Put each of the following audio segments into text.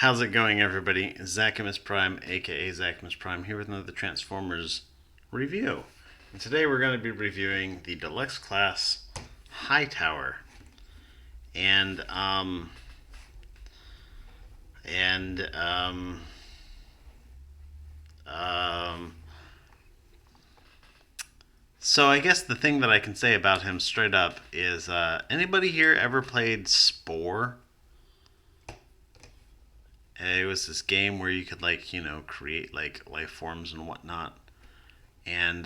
How's it going, everybody? Zachimus Prime, aka Zachimus Prime, here with another Transformers review. And today we're going to be reviewing the deluxe class Hightower. And, um, and, um, um, so I guess the thing that I can say about him straight up is, anybody here ever played Spore? It was this game where you could create life forms and whatnot, and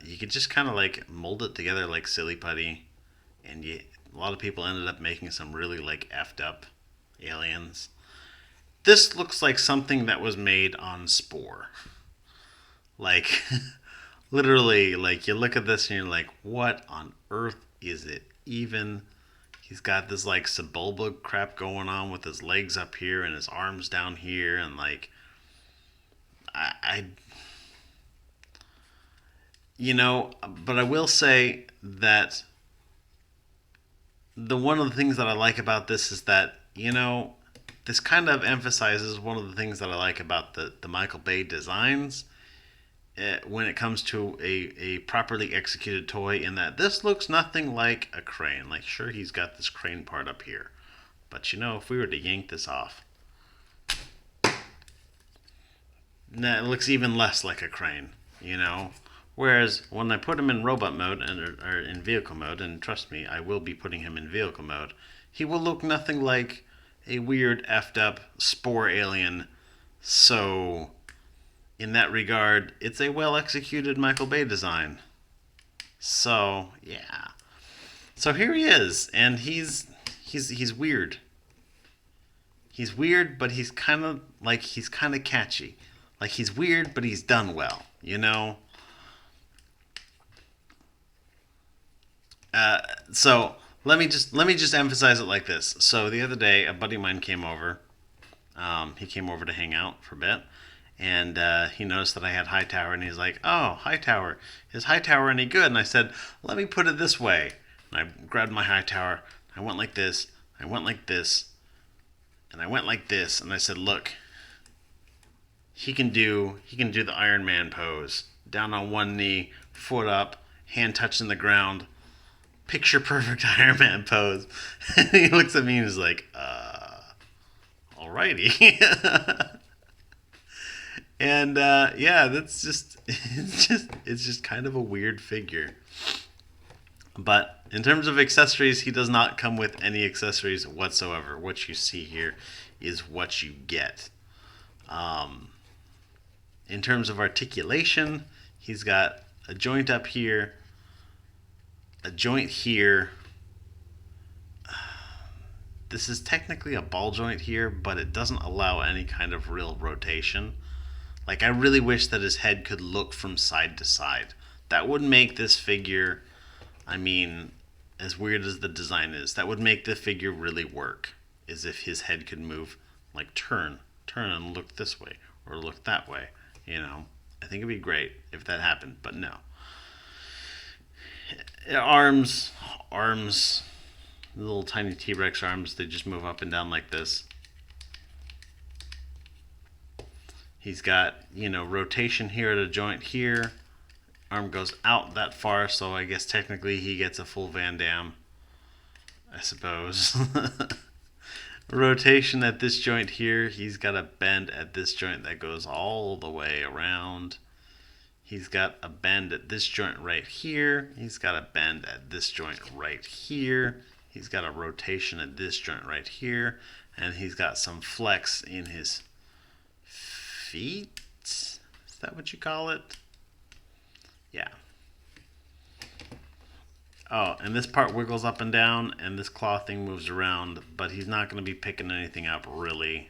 you could just kind of mold it together like silly putty, and a lot of people ended up making some really effed up aliens. This looks like something that was made on Spore. Like literally, you look at this and you're like, what on earth is it even? He's got this Sebulba crap going on with his legs up here and his arms down here, and I but I will say that the one of the things that I like about this is that this kind of emphasizes one of the things that I like about the Michael Bay designs when it comes to a properly executed toy, in that this looks nothing like a crane. Like, sure, he's got this crane part up here, but if we were to yank this off, it looks even less like a crane. Whereas when I put him in robot mode or in vehicle mode, and trust me, I will be putting him in vehicle mode, he will look nothing like a weird effed up spore alien. So in that regard, it's a well executed Michael Bay design. So yeah. So here he is, and he's weird. He's weird, but he's kind of catchy. Like, he's weird, but he's done well. So let me just emphasize it like this. So the other day, a buddy of mine came over. He came over to hang out for a bit, and he noticed that I had Hightower, and he's like, "Oh, Hightower, is Hightower any good?" And I said, "Let me put it this way." And I grabbed my Hightower. I went like this. I went like this, and I went like this, and I said, "Look, he can do the Iron Man pose, down on one knee, foot up, hand touching the ground, picture perfect Iron Man pose." And he looks at me and he's like, alrighty. And yeah, that's just it's just kind of a weird figure. But in terms of accessories, he does not come with any accessories whatsoever. What you see here is what you get. Um, in terms of articulation, he's got a joint up here, a joint here. This is technically a ball joint here, but it doesn't allow any kind of real rotation. Like, I really wish that his head could look from side to side. That would make this figure, I mean, as weird as the design is, that would make the figure really work. Is if his head could move, turn and look this way, or look that way. I think it'd be great if that happened, but no. Arms, little tiny T-Rex arms, they just move up and down like this. He's got, rotation here at a joint here. Arm goes out that far, so I guess technically he gets a full Van Damme, I suppose. Rotation at this joint here. He's got a bend at this joint that goes all the way around. He's got a bend at this joint right here. He's got a bend at this joint right here. He's got a rotation at this joint right here. And he's got some flex in his feet? Is that what you call it? Yeah. Oh, and this part wiggles up and down, and this claw thing moves around, but he's not going to be picking anything up, really,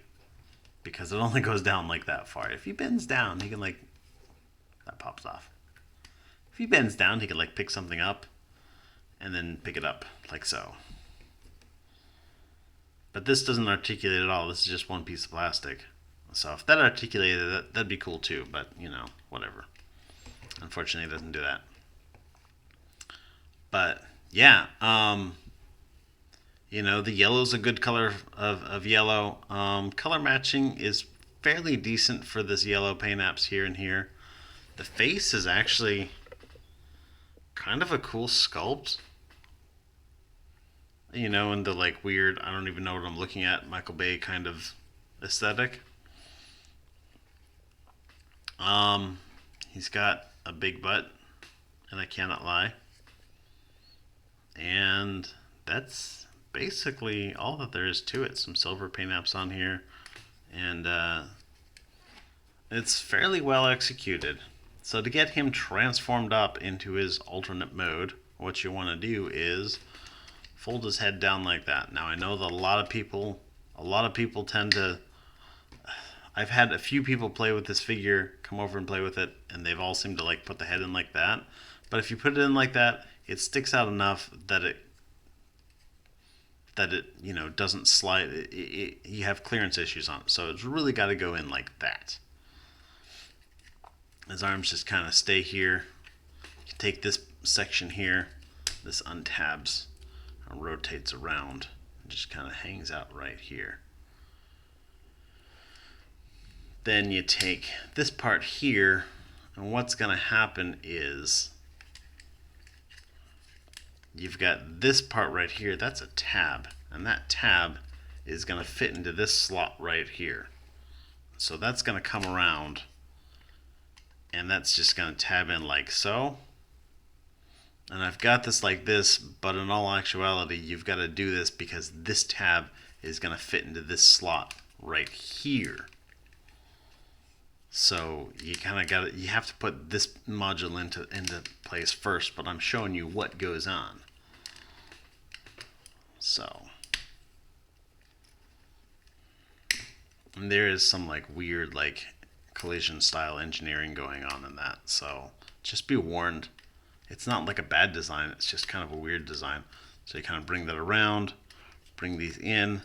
because it only goes down that far. If he bends down, he can, that pops off. If he bends down, he can, pick something up, and then pick it up, like so. But this doesn't articulate at all. This is just one piece of plastic. So if that articulated, that'd be cool too, but, whatever. Unfortunately, it doesn't do that. But, yeah, The yellow's a good color of yellow. Color matching is fairly decent for this yellow paint apps here and here. The face is actually kind of a cool sculpt. In the like weird, I don't even know what I'm looking at, Michael Bay kind of aesthetic. He's got a big butt, and I cannot lie. And that's basically all that there is to it. Some silver paint apps on here, and it's fairly well executed. So to get him transformed up into his alternate mode, what you want to do is fold his head down like that. Now I know that a lot of people tend to. I've had a few people play with this figure, come over and play with it, and they've all seemed to like put the head in like that. But if you put it in like that, it sticks out enough that it doesn't slide. You have clearance issues on it, so it's really got to go in like that. His arms just kind of stay here. You take this section here, this untabs and rotates around, and just kind of hangs out right here. Then you take this part here, and what's going to happen is you've got this part right here. That's a tab, and that tab is going to fit into this slot right here. So that's going to come around, and that's just going to tab in like so. And I've got this like this, but in all actuality, you've got to do this because this tab is going to fit into this slot right here. So you have to put this module into place first, but I'm showing you what goes on. So, and there is some like weird like collision style engineering going on in that. So just be warned. It's not like a bad design, it's just kind of a weird design. So you kind of bring that around, bring these in,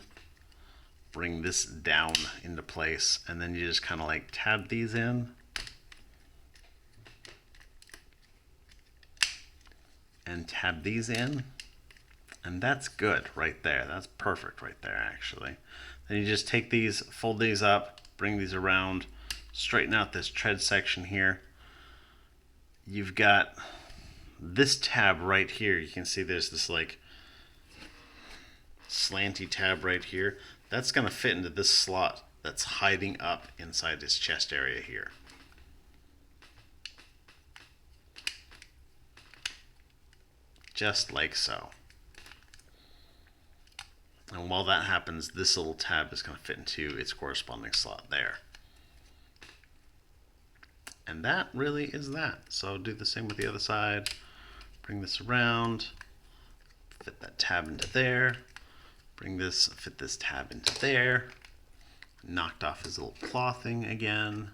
bring this down into place, and then you just kind of like tab these in. And tab these in. And that's good right there. That's perfect right there, actually. Then you just take these, fold these up, bring these around, straighten out this tread section here. You've got this tab right here. You can see there's this like slanty tab right here. That's going to fit into this slot that's hiding up inside his chest area here. Just like so. And while that happens, this little tab is going to fit into its corresponding slot there. And that really is that. So do the same with the other side. Bring this around, fit that tab into there. Fit this tab into there. Knocked off his little clothing again.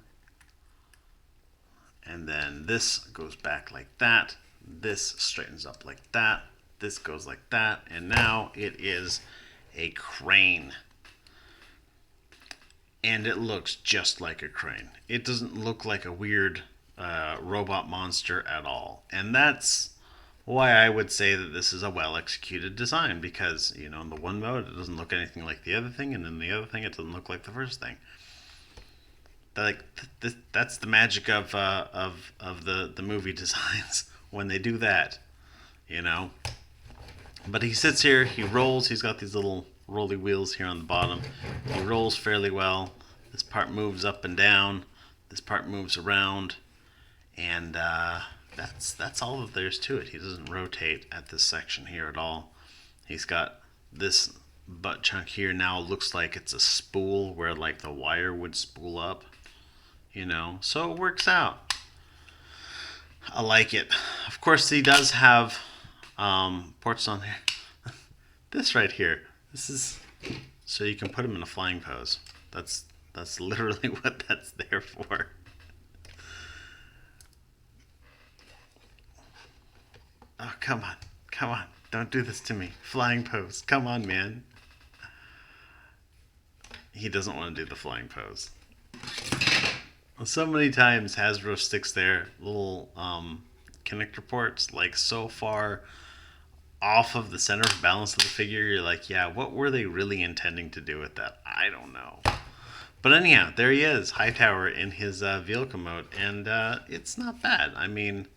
And then this goes back like that. This straightens up like that. This goes like that. And now it is a crane. And it looks just like a crane. It doesn't look like a weird robot monster at all. And that's why I would say that this is a well-executed design, because, in the one mode, it doesn't look anything like the other thing, and in the other thing, it doesn't look like the first thing. That's the magic of the movie designs when they do that, But he sits here, he rolls, he's got these little rolly wheels here on the bottom. He rolls fairly well. This part moves up and down. This part moves around, and that's all that there's to it. He doesn't rotate at this section here at all. He's got this butt chunk here now. Looks like it's a spool where like the wire would spool up, so it works out. I like it. Of course, he does have ports on there. This right here, this is so you can put him in a flying pose. That's literally what that's there for. Oh, come on, don't do this to me. Flying pose, come on, man. He doesn't want to do the flying pose. So many times Hasbro sticks their little connector ports like so far off of the center of balance of the figure, you're like, yeah, what were they really intending to do with that? I don't know. But anyhow, there he is, Hightower in his vehicle mode, and it's not bad. I mean,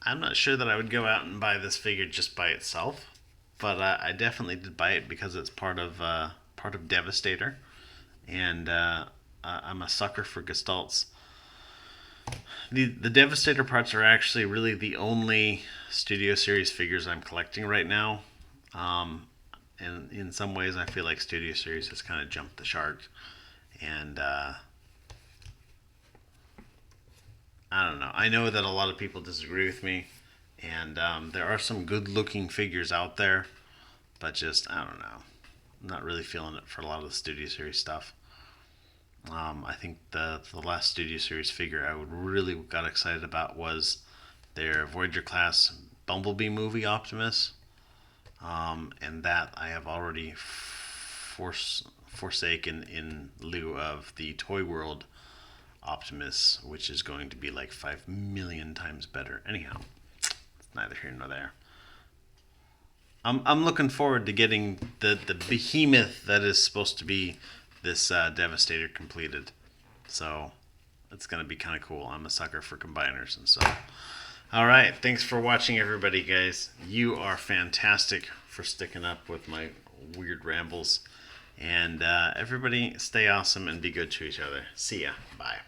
I'm not sure that I would go out and buy this figure just by itself, but I definitely did buy it because it's part of Devastator, and I'm a sucker for gestalts. The Devastator parts are actually really the only Studio Series figures I'm collecting right now. And in some ways, I feel like Studio Series has kind of jumped the shark. And I don't know. I know that a lot of people disagree with me. And there are some good looking figures out there. But just, I don't know. I'm not really feeling it for a lot of the Studio Series stuff. I think the last Studio Series figure I would really got excited about was their Voyager class Bumblebee movie Optimus, and that I have already forsaken in lieu of the Toy World Optimus, which is going to be like 5 million times better. Anyhow, it's neither here nor there. I'm looking forward to getting the behemoth that is supposed to be this Devastator completed. So it's going to be kind of cool. I'm a sucker for combiners and so. All right, thanks for watching, everybody, guys. You are fantastic for sticking up with my weird rambles. And everybody, stay awesome and be good to each other. See ya. Bye.